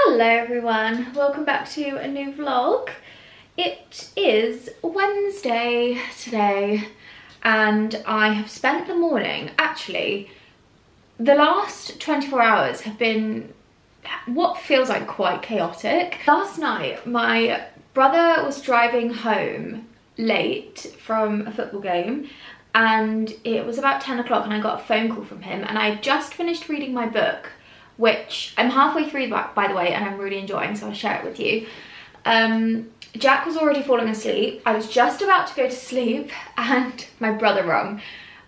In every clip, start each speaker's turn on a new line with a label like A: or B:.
A: Hello everyone, welcome back to a new vlog. It is Wednesday today and I have spent the morning, actually the last 24 hours have been what feels like quite chaotic. Last night my brother was driving home late from a football game and it was about 10 o'clock and I got a phone call from him, and I just finished reading my book, which I'm halfway through by the way, and I'm really enjoying, so I'll share it with you. Jack was already falling asleep. I was just about to go to sleep and my brother rang.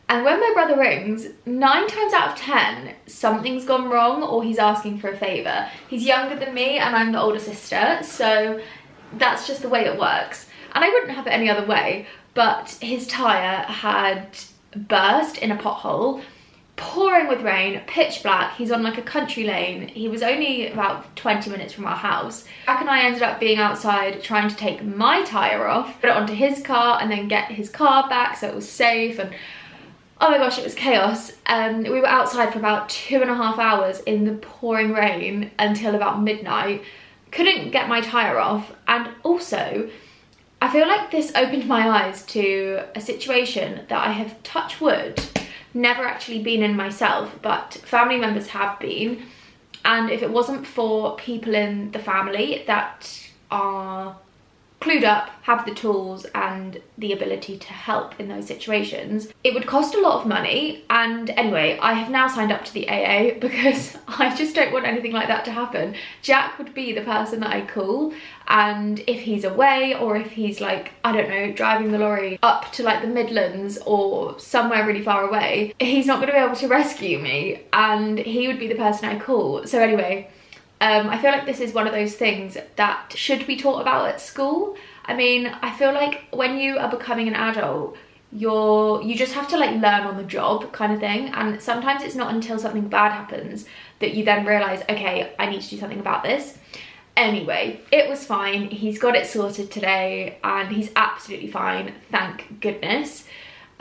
A: And when my brother rings, 9 times out of 10, something's gone wrong or he's asking for a favour. He's younger than me and I'm the older sister, so that's just the way it works. And I wouldn't have it any other way, but his tyre had burst in a pothole, pouring with rain, pitch black. He's on like a country lane. He was only about 20 minutes from our house. Jack and I ended up being outside trying to take my tyre off, put it onto his car and then get his car back so it was safe, and oh my gosh, it was chaos. We were outside for about 2.5 hours in the pouring rain until about midnight. Couldn't get my tyre off, and also I feel like this opened my eyes to a situation that I have, touch wood, never actually been in myself, but family members have been. And if it wasn't for people in the family that are clued up, have the tools and the ability to help in those situations, it would cost a lot of money. And anyway, I have now signed up to the AA because I just don't want anything like that to happen. Jack would be the person that I call, and if he's away or if he's like, I don't know, driving the lorry up to like the Midlands or somewhere really far away, he's not going to be able to rescue me and he would be the person I call. So anyway, I feel like this is one of those things that should be taught about at school. I mean, I feel like when you are becoming an adult, you just have to like learn on the job kind of thing, and sometimes it's not until something bad happens that you then realise, okay, I need to do something about this. Anyway, it was fine. He's got it sorted today and he's absolutely fine, thank goodness.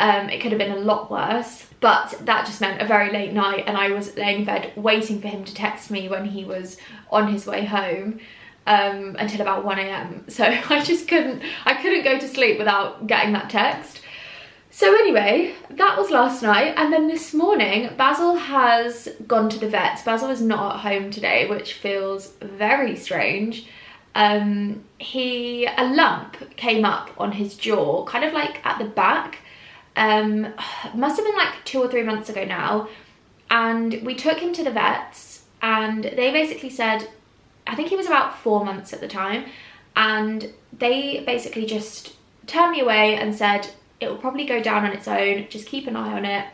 A: It could have been a lot worse, but that just meant a very late night and I was laying in bed waiting for him to text me when he was on his way home until about 1 AM. So I couldn't go to sleep without getting that text. So anyway, that was last night, and then this morning Basil has gone to the vets. Basil is not at home today, which feels very strange. A lump came up on his jaw, kind of like at the back. Must have been like 2 or 3 months ago now, and we took him to the vets and they basically said, I think he was about 4 months at the time, and they basically just turned me away and said, it will probably go down on its own, just keep an eye on it.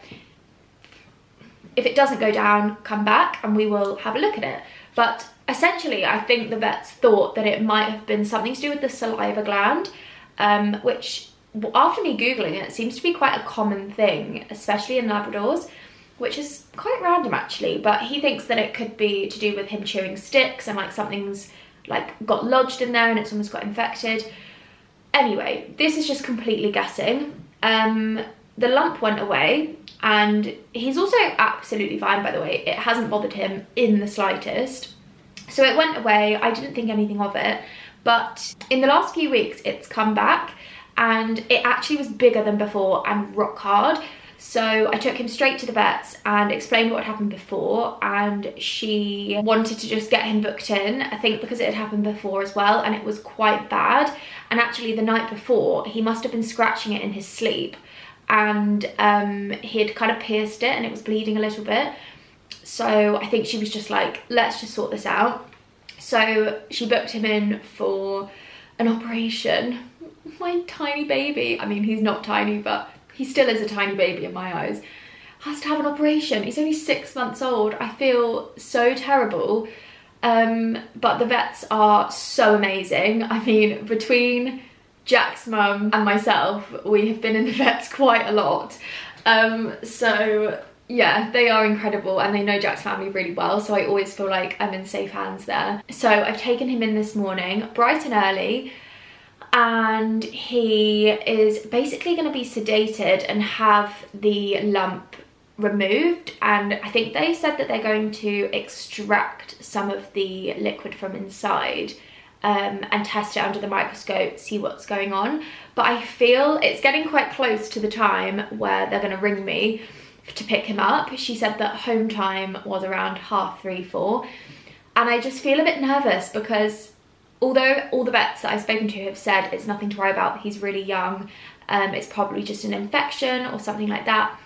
A: If it doesn't go down, come back and we will have a look at it. But essentially I think the vets thought that it might have been something to do with the saliva gland, which after me googling it seems to be quite a common thing, especially in Labradors, which is quite random actually. But he thinks that it could be to do with him chewing sticks and like something's like got lodged in there and it's almost got infected. Anyway, this is just completely guessing. The lump went away and he's also absolutely fine, by the way. It hasn't bothered him in the slightest. So it went away, I didn't think anything of it, but in the last few weeks it's come back and it actually was bigger than before and rock hard. So I took him straight to the vets and explained what had happened before, and she wanted to just get him booked in, I think because it had happened before as well and it was quite bad. And actually the night before he must have been scratching it in his sleep, and he had kind of pierced it and it was bleeding a little bit. So I think she was just like, let's just sort this out. So she booked him in for an operation. My tiny baby, I mean he's not tiny but he still is a tiny baby in my eyes, has to have an operation. He's only 6 months old. I feel so terrible. But the vets are so amazing. I mean, between Jack's mum and myself, we have been in the vets quite a lot. So yeah, they are incredible and they know Jack's family really well, so I always feel like I'm in safe hands there. So I've taken him in this morning, bright and early, and he is basically going to be sedated and have the lump removed, and I think they said that they're going to extract some of the liquid from inside and test it under the microscope, see what's going on. But I feel it's getting quite close to the time where they're going to ring me to pick him up. She said that home time was around 3:30, 4, and I just feel a bit nervous because although all the vets that I've spoken to have said it's nothing to worry about, he's really young, it's probably just an infection or something like that,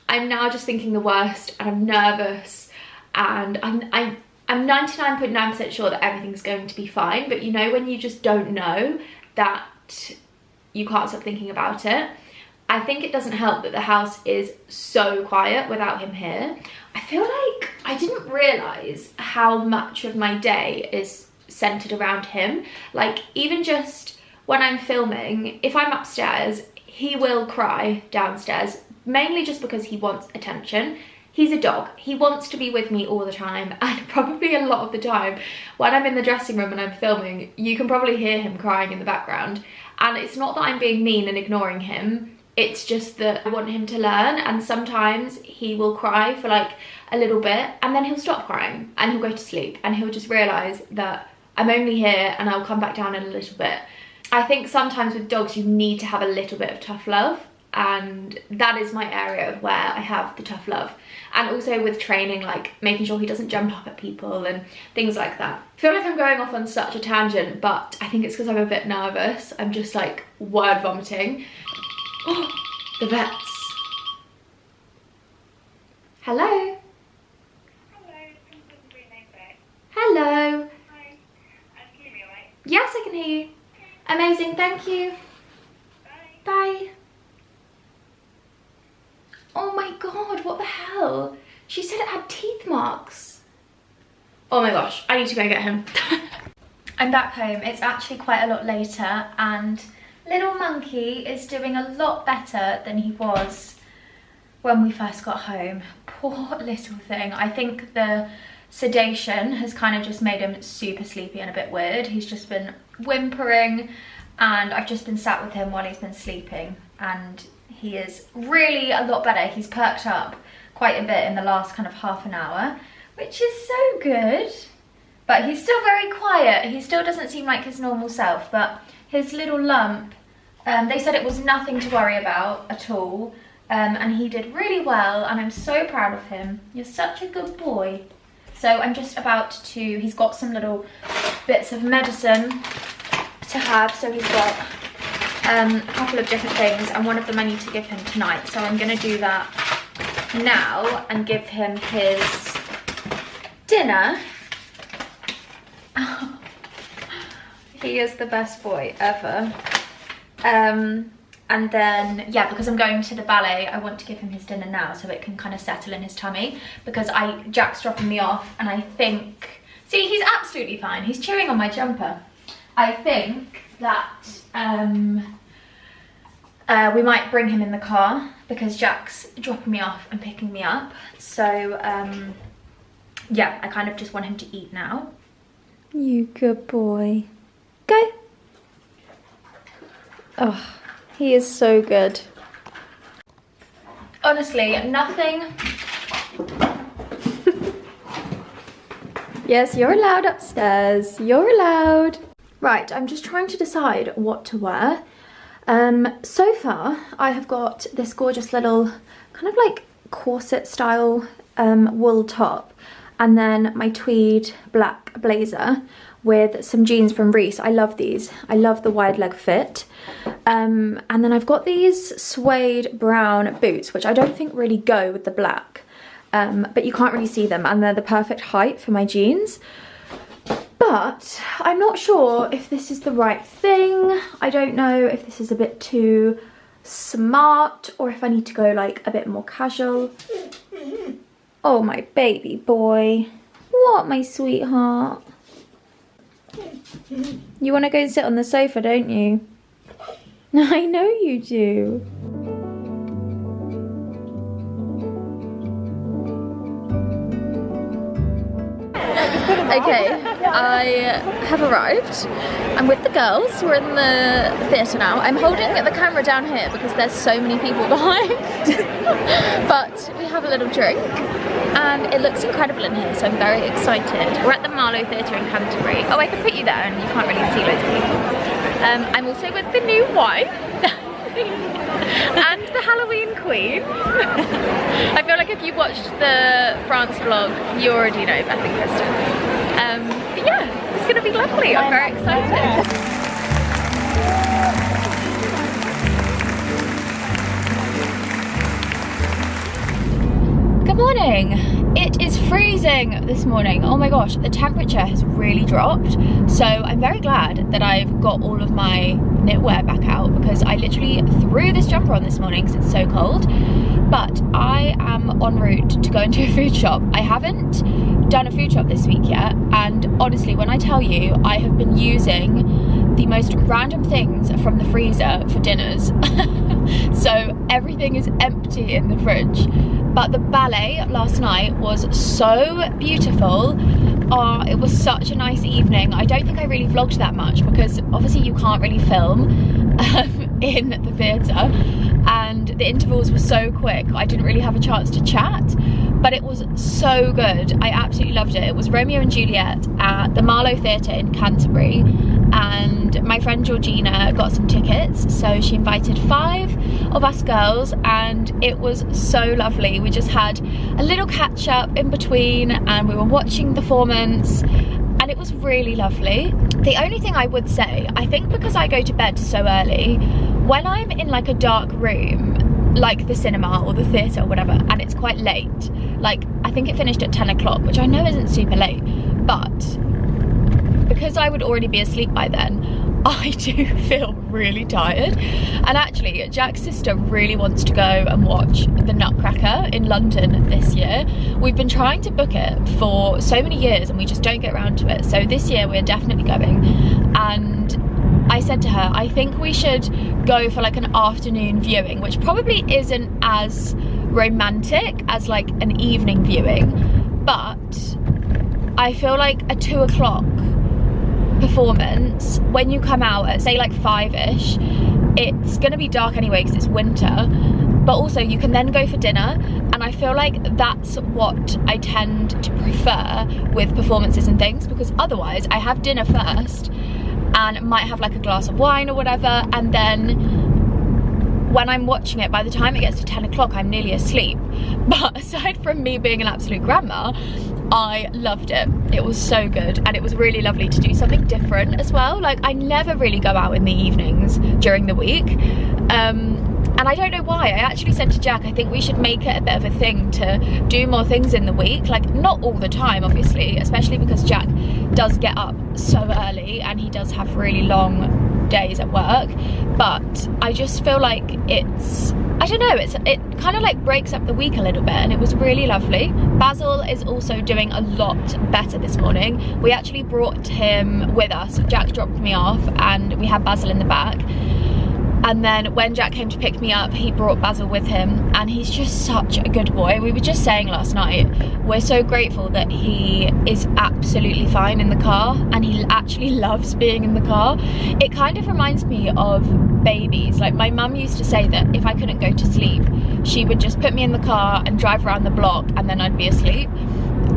A: I'm now just thinking the worst, and I'm nervous, and I'm 99.9% sure that everything's going to be fine. But you know when you just don't know, that you can't stop thinking about it. I think it doesn't help that the house is so quiet without him here. I feel like I didn't realise how much of my day is centred around him. Like, even just when I'm filming, if I'm upstairs, he will cry downstairs, mainly just because he wants attention. He's a dog. He wants to be with me all the time, and probably a lot of the time when I'm in the dressing room and I'm filming, you can probably hear him crying in the background. And it's not that I'm being mean and ignoring him, it's just that I want him to learn, and sometimes he will cry for like a little bit and then he'll stop crying and he'll go to sleep, and he'll just realise that I'm only here and I'll come back down in a little bit. I think sometimes with dogs you need to have a little bit of tough love, and that is my area of where I have the tough love. And also with training, like making sure he doesn't jump up at people and things like that. I feel like I'm going off on such a tangent, but I think it's because I'm a bit nervous. I'm just like word vomiting. Oh, the vets. Hello.
B: Hello.
A: Hello.
B: Hi. Can you hear me all right?
A: Yes, I can hear you. Amazing, thank you.
B: Bye.
A: Bye. Oh my god, what the hell? She said it had teeth marks. Oh my gosh, I need to go get him. I'm back home. It's actually quite a lot later, and little monkey is doing a lot better than he was when we first got home. Poor little thing. I think the sedation has kind of just made him super sleepy and a bit weird. He's just been whimpering, and I've just been sat with him while he's been sleeping, and he is really a lot better. He's perked up quite a bit in the last kind of half an hour, which is so good. But he's still very quiet. He still doesn't seem like his normal self, but his little lump, they said it was nothing to worry about at all, and he did really well, and I'm so proud of him. You're such a good boy. So I'm just about to, he's got some little bits of medicine to have, so he's got a couple of different things, and one of them I need to give him tonight, so I'm going to do that now and give him his dinner. He is the best boy ever. And then, yeah, because I'm going to the ballet, I want to give him his dinner now so it can kind of settle in his tummy, because Jack's dropping me off, and I think, see, he's absolutely fine. He's chewing on my jumper. I think that we might bring him in the car because Jack's dropping me off and picking me up. So, yeah, I kind of just want him to eat now. You good boy. Go. Oh, he is so good. Honestly, nothing. Yes, you're allowed upstairs. You're allowed. Right, I'm just trying to decide what to wear. So far, I have got this gorgeous little kind of like corset style wool top, and then my tweed black blazer with some jeans from Reese. I love these. I love the wide leg fit. And then I've got these suede brown boots, which I don't think really go with the black, but you can't really see them, and they're the perfect height for my jeans. But I'm not sure if this is the right thing. I don't know if this is a bit too smart or if I need to go like a bit more casual. Oh, my baby boy. What, my sweetheart? You want to go and sit on the sofa, don't you? I know you do. Okay, I have arrived. I'm with the girls. We're in the theatre now. I'm holding the camera down here because there's so many people behind. But we have a little drink and it looks incredible in here, so I'm very excited. We're at the Marlow Theatre in Canterbury. Oh, I can put you there and you can't really see loads of people. I'm also with the new wife. And the Halloween queen. I feel like if you watched the France vlog, you already know Beth and Kristen. But yeah, it's gonna be lovely. I'm very excited. Good morning. It is freezing this morning. Oh my gosh, the temperature has really dropped. So I'm very glad that I've got all of my knitwear back out because I literally threw this jumper on this morning because it's so cold. But I am en route to go into a food shop. I haven't done a food shop this week yet, and honestly, when I tell you, I have been using the most random things from the freezer for dinners. So everything is empty in the fridge. But the ballet last night was so beautiful. It was such a nice evening. I don't think I really vlogged that much because obviously you can't really film in the theatre, and the intervals were so quick. I didn't really have a chance to chat, but it was so good. I absolutely loved it. It was Romeo and Juliet at the Marlow Theatre in Canterbury, and my friend Georgina got some tickets, so she invited 5 of us girls and it was so lovely. We just had a little catch up in between and we were watching the performance and it was really lovely. The only thing I would say, I think because I go to bed so early, when I'm in like a dark room like the cinema or the theatre or whatever and it's quite late, like I think it finished at 10 o'clock, which I know isn't super late, but because I would already be asleep by then, I do feel really tired. And actually, Jack's sister really wants to go and watch the Nutcracker in London this year. We've been trying to book it for so many years and we just don't get around to it. So this year we're definitely going. And I said to her, I think we should go for like an afternoon viewing, which probably isn't as romantic as like an evening viewing, but I feel like a 2 o'clock performance, when you come out at say like 5ish, it's gonna be dark anyway because it's winter, but also you can then go for dinner, and I feel like that's what I tend to prefer with performances and things, because otherwise I have dinner first and might have like a glass of wine or whatever, and then when I'm watching it, by the time it gets to 10 o'clock I'm nearly asleep. But aside from me being an absolute grandma, I loved it. It was so good, and it was really lovely to do something different as well. Like I never really go out in the evenings during the week, and I don't know why. I actually said to Jack, I think we should make it a bit of a thing to do more things in the week, like not all the time obviously, especially because Jack does get up so early and he does have really long days at work, but I just feel like it's, I don't know, it kind of like breaks up the week a little bit, and it was really lovely. Basil is also doing a lot better this morning. We actually brought him with us. Jack dropped me off and we had Basil in the back, and then when Jack came to pick me up, he brought Basil with him, and he's just such a good boy. We were just saying last night, we're so grateful that he is absolutely fine in the car, and he actually loves being in the car. It kind of reminds me of babies. Like my mum used to say that if I couldn't go to sleep, she would just put me in the car and drive around the block and then I'd be asleep.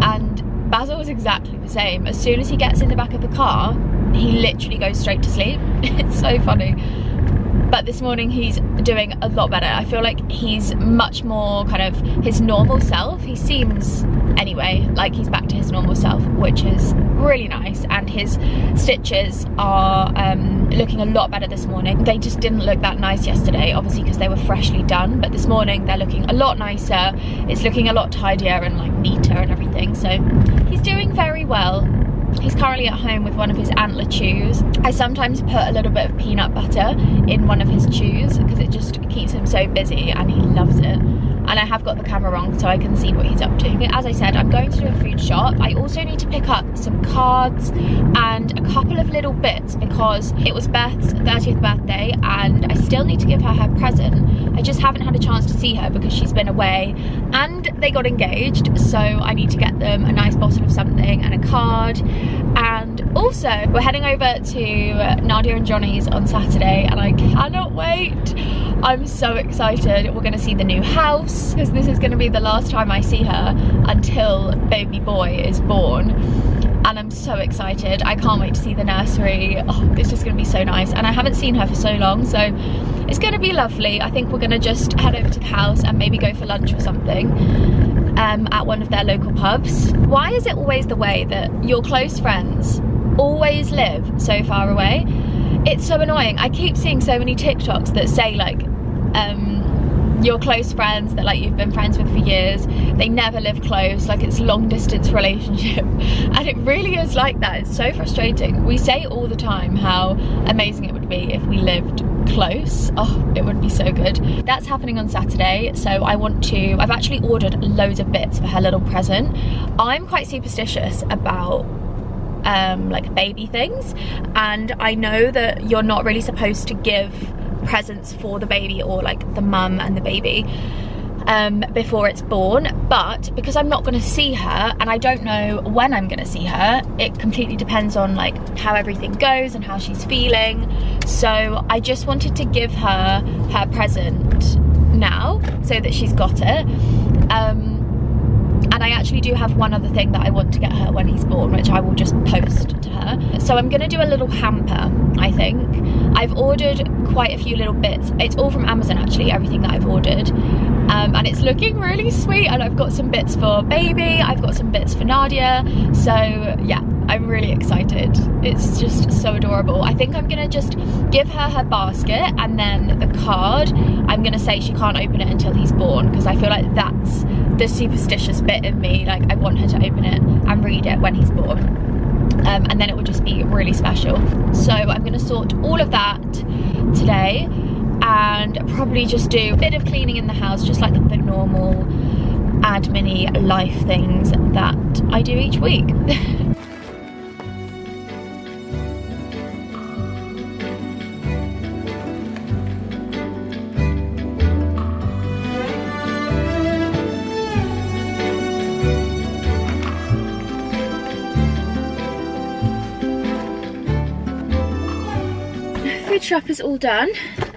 A: And Basil was exactly the same. As soon as he gets in the back of the car, he literally goes straight to sleep. It's so funny. But this morning he's doing a lot better. I feel like he's much more kind of his normal self. He seems, anyway, like he's back to his normal self, which is really nice. And his stitches are looking a lot better this morning. They just didn't look that nice yesterday, obviously because they were freshly done, but this morning they're looking a lot nicer. It's looking a lot tidier and like neater and everything. So he's doing very well. He's currently at home with one of his antler chews. I sometimes put a little bit of peanut butter in one of his chews because it just keeps him so busy and he loves it. And I have got the camera on so I can see what he's up to. As I said, I'm going to do a food shop. I also need to pick up some cards and a couple of little bits because it was Beth's 30th birthday and I still need to give her her present. I just haven't had a chance to see her because she's been away and they got engaged, so I need to get them a nice bottle of something and a card. And also we're heading over to Nardia and Johnny's on Saturday, and I cannot wait. I'm so excited. We're going to see the new house, because this is going to be the last time I see her until baby boy is born. And I'm so excited. I can't wait to see the nursery. Oh, it's just going to be so nice. And I haven't seen her for so long, so it's going to be lovely. I think we're going to just head over to the house and maybe go for lunch or something at one of their local pubs. Why is it always the way that your close friends always live so far away? It's so annoying. I keep seeing so many TikToks that say like, your close friends that like you've been friends with for years, they never live close, like it's long distance relationship. And it really is like that. It's so frustrating. We say all the time how amazing it would be if we lived close. Oh, it would be so good. That's happening on Saturday, so I've actually ordered loads of bits for her little present. I'm quite superstitious about like baby things, and I know that you're not really supposed to give presents for the baby, or like the mum and the baby before it's born, but because I'm not going to see her and I don't know when I'm going to see her, it completely depends on like how everything goes and how she's feeling. So I just wanted to give her her present now so that she's got it. And I actually do have one other thing that I want to get her when he's born, which I will just post to her. So I'm gonna do a little hamper, I think. I've ordered quite a few little bits. It's all from Amazon actually, everything that I've ordered. And it's looking really sweet, and I've got some bits for baby, I've got some bits for Nardia. So yeah, I'm really excited. It's just so adorable. I think I'm gonna just give her her basket, and then the card, I'm gonna say she can't open it until he's born, because I feel like that's the superstitious bit in me. Like I want her to open it and read it when he's born, and then it will just be really special. So I'm gonna sort all of that today, and probably just do a bit of cleaning in the house, just like the normal admin-y life things that I do each week. Food shop is all done,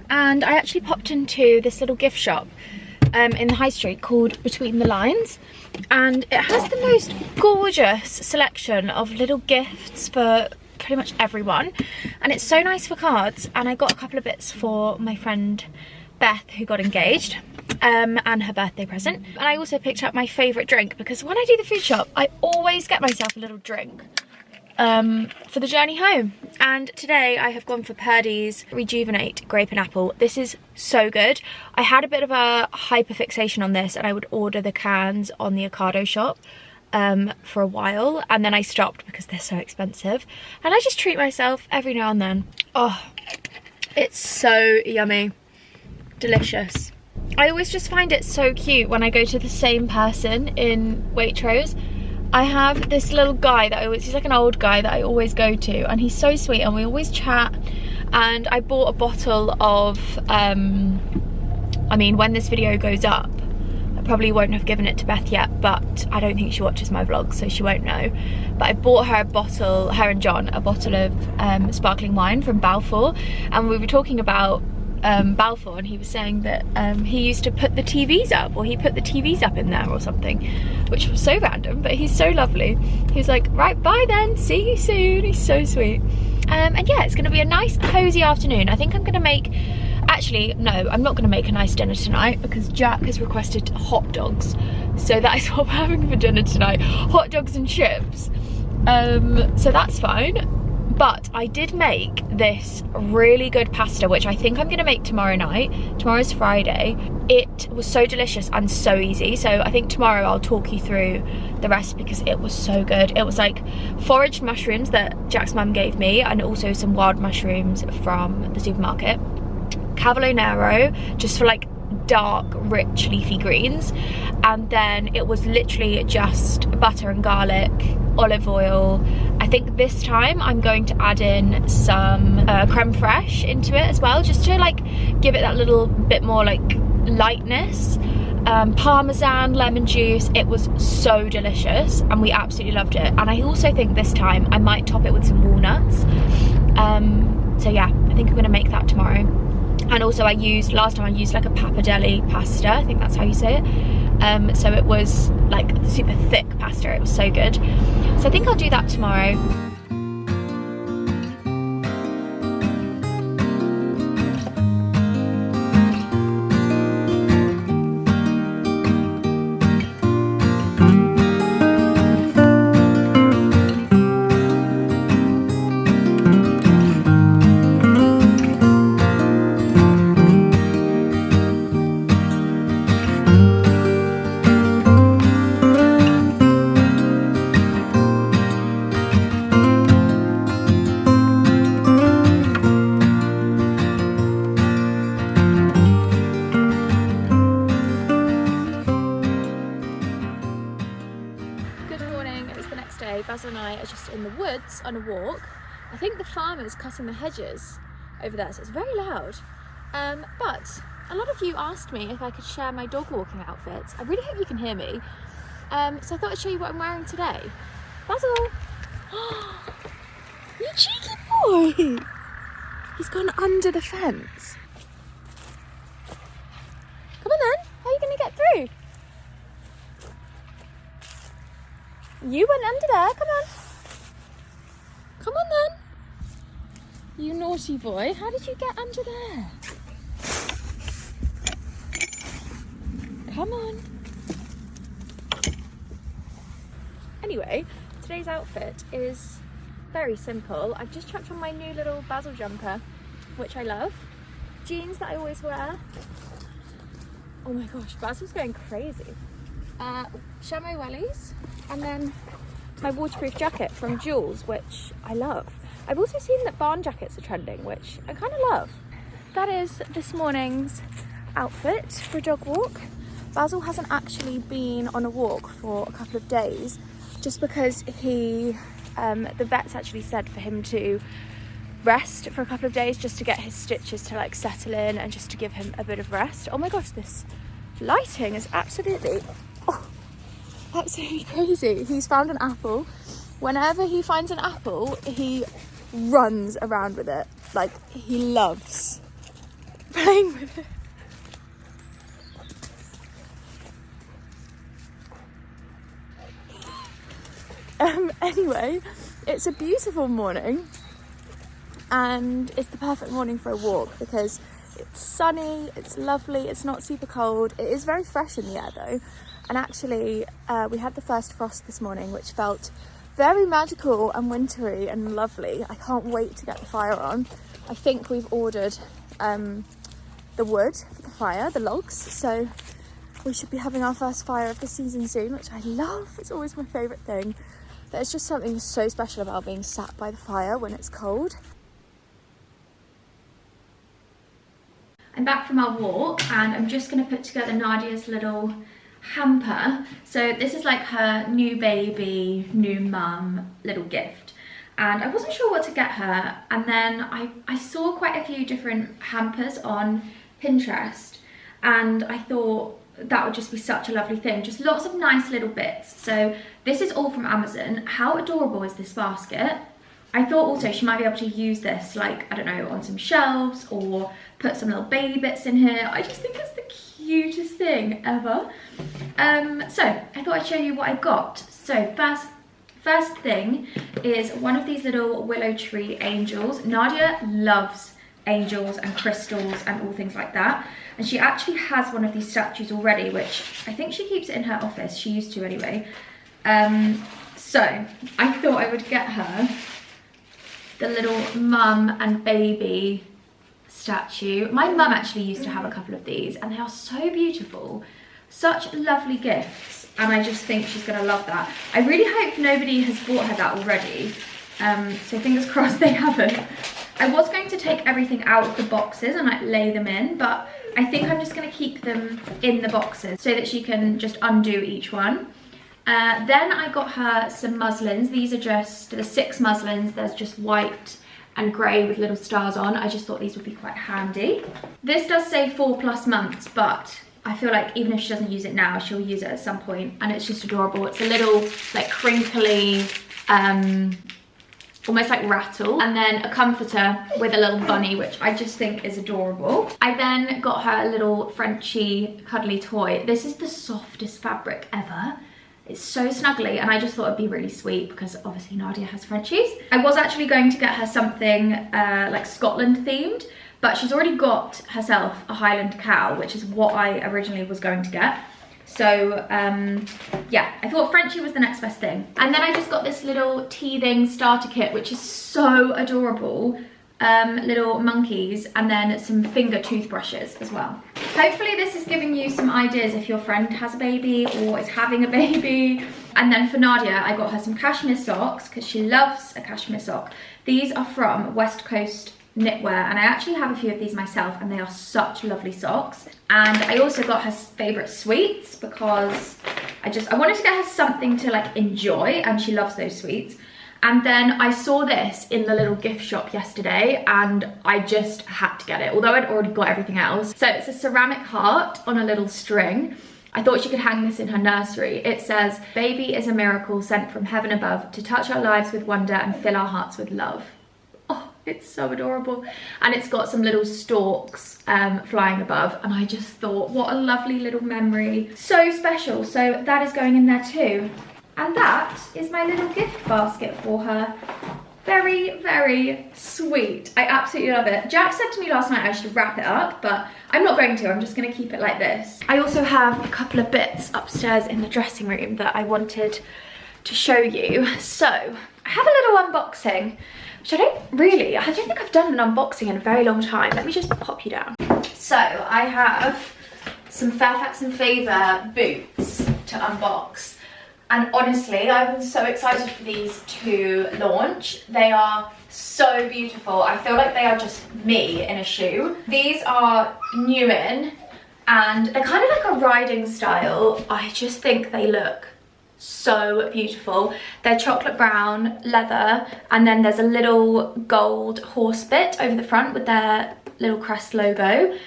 A: and I actually popped into this little gift shop in the high street called Between the Lines, and it has the most gorgeous selection of little gifts for pretty much everyone, and it's so nice for cards. And I got a couple of bits for my friend Beth, who got engaged, and her birthday present. And I also picked up my favourite drink, because when I do the food shop I always get myself a little drink for the journey home. And today I have gone for Purdy's Rejuvenate Grape and Apple. This is so good. I had a bit of a hyper fixation on this, and I would order the cans on the Ocado shop for a while, and then I stopped because they're so expensive, and I just treat myself every now and then. Oh, it's so yummy, delicious. I always just find it so cute when I go to the same person in Waitrose. I have this little guy that he's like an old guy that I always go to, and he's so sweet, and we always chat. And I bought a bottle of, I mean, when this video goes up, I probably won't have given it to Beth yet, but I don't think she watches my vlogs, so she won't know. But I bought her a bottle, her and John, a bottle of sparkling wine from Balfour, and we were talking about Balfour, and he was saying that he used to put the TVs up, or he put the TVs up in there or something, which was so random, but he's so lovely. He's like, right, bye then, see you soon. He's so sweet. And yeah, it's gonna be a nice cozy afternoon. I think I'm gonna make, actually no, I'm not gonna make a nice dinner tonight, because Jack has requested hot dogs, so that is what we're having for dinner tonight, hot dogs and chips. So that's fine. But I did make this really good pasta, which I think I'm gonna make tomorrow night. Tomorrow's Friday. It was so delicious and so easy. So I think tomorrow I'll talk you through the recipe, because it was so good. It was like foraged mushrooms that Jack's mum gave me, and also some wild mushrooms from the supermarket. Cavolo Nero, just for like dark, rich, leafy greens. And then it was literally just butter and garlic, olive oil. I think this time I'm going to add in some creme fraiche into it as well, just to like give it that little bit more like lightness. parmesan, lemon juice. It was so delicious and we absolutely loved it. And I also think this time I might top it with some walnuts. So yeah, I think I'm gonna make that tomorrow. And also last time I used like a pappardelle pasta, I think that's how you say it. So it was like super thick pasta, it was so good. So I think I'll do that tomorrow. Basil and I are just in the woods on a walk. I think the farmer's cutting the hedges over there, so it's very loud. But a lot of you asked me if I could share my dog walking outfits. I really hope you can hear me. So I thought I'd show you what I'm wearing today. Basil! You cheeky boy! He's gone under the fence. Come on then, how are you going to get through? You went under there, come on. Come on then. You naughty boy, how did you get under there? Come on. Anyway, today's outfit is very simple. I've just chucked on my new little Basil jumper, which I love. Jeans that I always wear. Oh my gosh, Basil's going crazy. Chamois wellies, and then my waterproof jacket from Jules, which I love. I've also seen that barn jackets are trending, which I kind of love. That is this morning's outfit for a dog walk. Basil hasn't actually been on a walk for a couple of days, just because the vets actually said for him to rest for a couple of days just to get his stitches to like settle in and just to give him a bit of rest. Oh my gosh, this lighting is absolutely crazy. He's found an apple. Whenever he finds an apple, he runs around with it. Like, he loves playing with it. Anyway, it's a beautiful morning and it's the perfect morning for a walk because it's sunny, it's lovely, it's not super cold. It is very fresh in the air though. And actually, we had the first frost this morning, which felt very magical and wintry and lovely. I can't wait to get the fire on. I think we've ordered the wood for the fire, the logs. So we should be having our first fire of the season soon, which I love. It's always my favourite thing. There's just something so special about being sat by the fire when it's cold. I'm back from our walk and I'm just going to put together Nardia's little hamper. So this is like her new baby, new mum little gift, and I wasn't sure what to get her, and then I saw quite a few different hampers on Pinterest and I thought that would just be such a lovely thing, just lots of nice little bits. So this is all from Amazon. How adorable is this basket? I thought also she might be able to use this, like, I don't know, on some shelves or put some little baby bits in here. I just think it's the cutest thing ever. So I thought I'd show you what I got. So first thing is one of these little willow tree angels. Nardia loves angels and crystals and all things like that. And she actually has one of these statues already, which I think she keeps it in her office. She used to anyway. So I thought I would get her the little mum and baby statue. My mum actually used to have a couple of these and they are so beautiful. Such lovely gifts, and I just think she's gonna love that. I really hope nobody has bought her that already. So fingers crossed they haven't. I was going to take everything out of the boxes and like lay them in, but I think I'm just gonna keep them in the boxes so that she can just undo each one. Then I got her some muslins. These are just the 6 muslins. There's just white and grey with little stars on. I just thought these would be quite handy. This does say 4+ months, but I feel like even if she doesn't use it now, she'll use it at some point, and it's just adorable. It's a little like crinkly, almost like rattle, and then a comforter with a little bunny, which I just think is adorable. I then got her a little Frenchie cuddly toy. This is the softest fabric ever. It's so snuggly, and I just thought it'd be really sweet because obviously Nardia has Frenchies. I was actually going to get her something like Scotland themed, but she's already got herself a Highland cow, which is what I originally was going to get. So yeah, I thought Frenchie was the next best thing. And then I just got this little teething starter kit, which is so adorable. Little monkeys, and then some finger toothbrushes as well. Hopefully this is giving you some ideas if your friend has a baby or is having a baby. And then for Nardia, I got her some cashmere socks because she loves a cashmere sock. These are from West Coast Knitwear, and I actually have a few of these myself, and they are such lovely socks. And I also got her favourite sweets because I wanted to get her something to like enjoy, and she loves those sweets. And then I saw this in the little gift shop yesterday, and I just had to get it, although I'd already got everything else. So it's a ceramic heart on a little string. I thought she could hang this in her nursery. It says, "Baby is a miracle sent from heaven above to touch our lives with wonder and fill our hearts with love." Oh, it's so adorable. And it's got some little storks flying above, and I just thought, what a lovely little memory. So special. So that is going in there too. And that is my little gift basket for her. Very, very sweet. I absolutely love it. Jack said to me last night I should wrap it up, but I'm not going to. I'm just going to keep it like this. I also have a couple of bits upstairs in the dressing room that I wanted to show you. So I have a little unboxing, which I don't think I've done an unboxing in a very long time. Let me just pop you down. So I have some Fairfax and Favour boots to unbox. And honestly, I've been so excited for these to launch. They are so beautiful. I feel like they are just me in a shoe. These are new in, and they're kind of like a riding style. I just think they look so beautiful. They're chocolate brown leather, and then there's a little gold horse bit over the front with their little crest logo.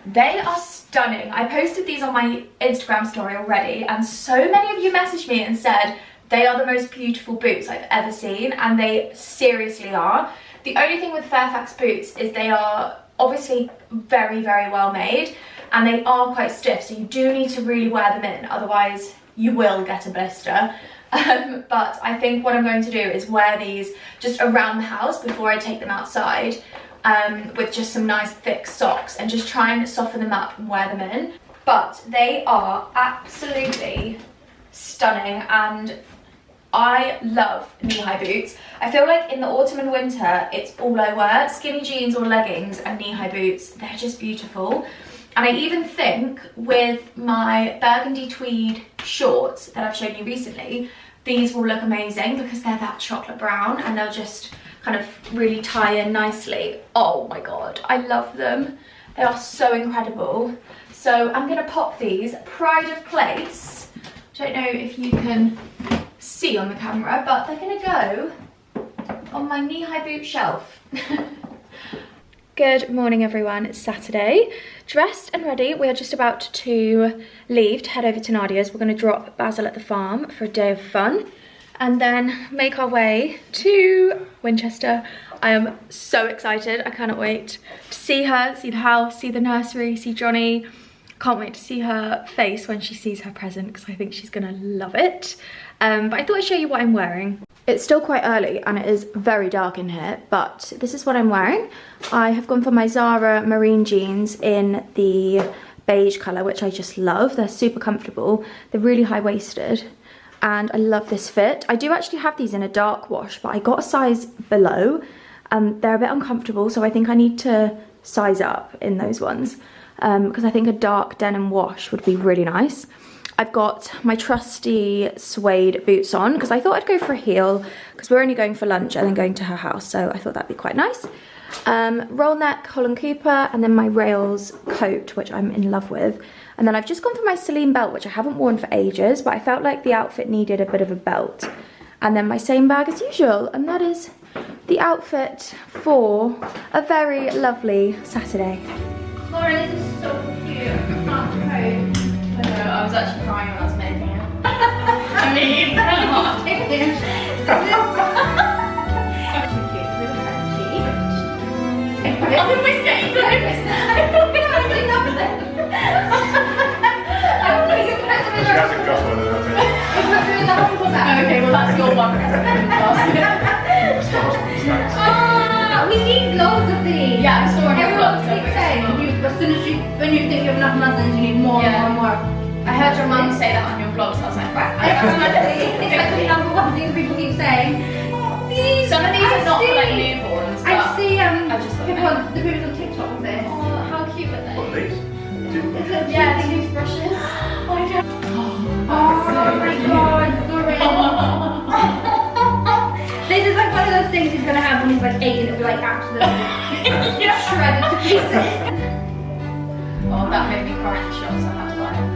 A: They are stunning. I posted these on my Instagram story already, and so many of you messaged me and said they are the most beautiful boots I've ever seen, and they seriously are. The only thing with Fairfax boots is they are obviously very, very well made, and they are quite stiff, so you do need to really wear them in, otherwise you will get a blister. But I think what I'm going to do is wear these just around the house before I take them outside. With just some nice thick socks, and just try and soften them up and wear them in. But they are absolutely stunning, and I love knee-high boots. I feel like in the autumn and winter it's all I wear. Skinny jeans or leggings and knee-high boots, they're just beautiful. And I even think with my burgundy tweed shorts that I've shown you recently, these will look amazing because they're that chocolate brown, and they'll just kind of really tie in nicely. Oh my god, I love them. They are so incredible. So I'm gonna pop these pride of place. Don't know if you can see on the camera, but they're gonna go on my knee-high boot shelf. Good morning everyone, it's Saturday. Dressed and ready, we are just about to leave to head over to Nardia's. We're gonna drop Basil at the farm for a day of fun, and then make our way to Winchester. I am so excited. I cannot wait to see her, see the house, see the nursery, see Johnny. Can't wait to see her face when she sees her present, because I think she's gonna love it. But I thought I'd show you what I'm wearing. It's still quite early and it is very dark in here, but this is what I'm wearing. I have gone for my Zara marine jeans in the beige colour, which I just love. They're super comfortable. They're really high-waisted, and I love this fit. I do actually have these in a dark wash, but I got a size below. They're a bit uncomfortable, so I think I need to size up in those ones, because I think a dark denim wash would be really nice. I've got my trusty suede boots on because I thought I'd go for a heel because we're only going for lunch and then going to her house, so I thought that'd be quite nice. Roll neck Holland Cooper, and then my Rails coat, which I'm in love with. And then I've just gone for my Celine belt, which I haven't worn for ages, but I felt like the outfit needed a bit of a belt. And then my same bag as usual, and that is the outfit for a very lovely Saturday.
B: Lauren, this is so cute.
A: I know, I was actually crying when I was making it. I mean,
C: She hasn't got one of those.
A: okay, well that's your one.
D: We need loads of these.
A: Yeah, I saw it.
D: Everyone keeps saying as soon as when you think you have enough muslins, you need more and more and more.
A: I heard your mum say that on your vlogs, I was like, right.
D: It's like the number one thing people keep saying.
A: Some of these are not for like newborns, but
D: I see
A: I just thought
D: people on TikTok with this.
A: oh, how cute are
C: What,
A: they?
C: these?
A: Yeah, the toothbrushes.
D: Oh my god, this is like one of those things he's gonna have when he's like 8 and it'll be like absolutely shredded to pieces.
A: Oh, that made me cry in the shop, so I had to buy it.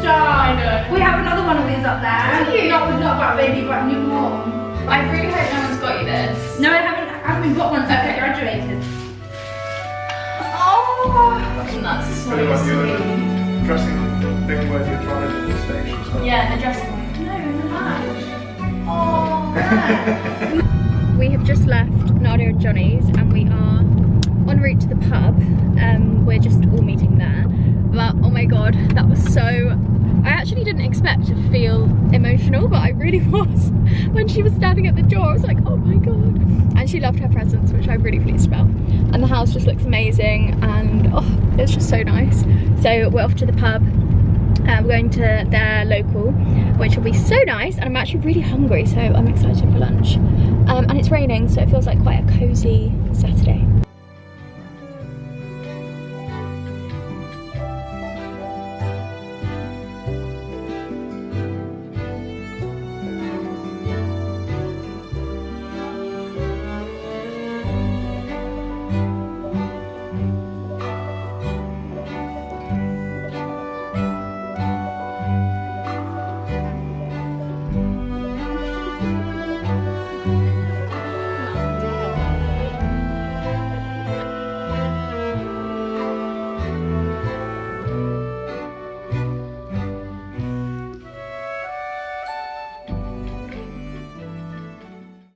D: Stop.
A: I know.
D: We have another one of these up there.
A: Cute.
D: Not about baby, but newborn.
A: I really hope no one's got you this.
D: No, I haven't got one since I graduated.
A: Oh, that's so
C: But about your
A: sweet.
C: dressing thing where you're trying to do the station stuff.
A: Yeah, the dressing room.
D: No, in the bag.
A: Oh, we have just left Nardia and Johnny's and we are en route to the pub. We're just all meeting there. But oh my god, that was so... I actually didn't expect to feel emotional, but I really was. When she was standing at the door, I was like, oh my god. And she loved her presents, which I'm really pleased about. And the house just looks amazing and oh, it's just so nice. So we're off to the pub. We're going to their local, which will be so nice, and I'm actually really hungry, so I'm excited for lunch. And it's raining, so it feels like quite a cozy Saturday.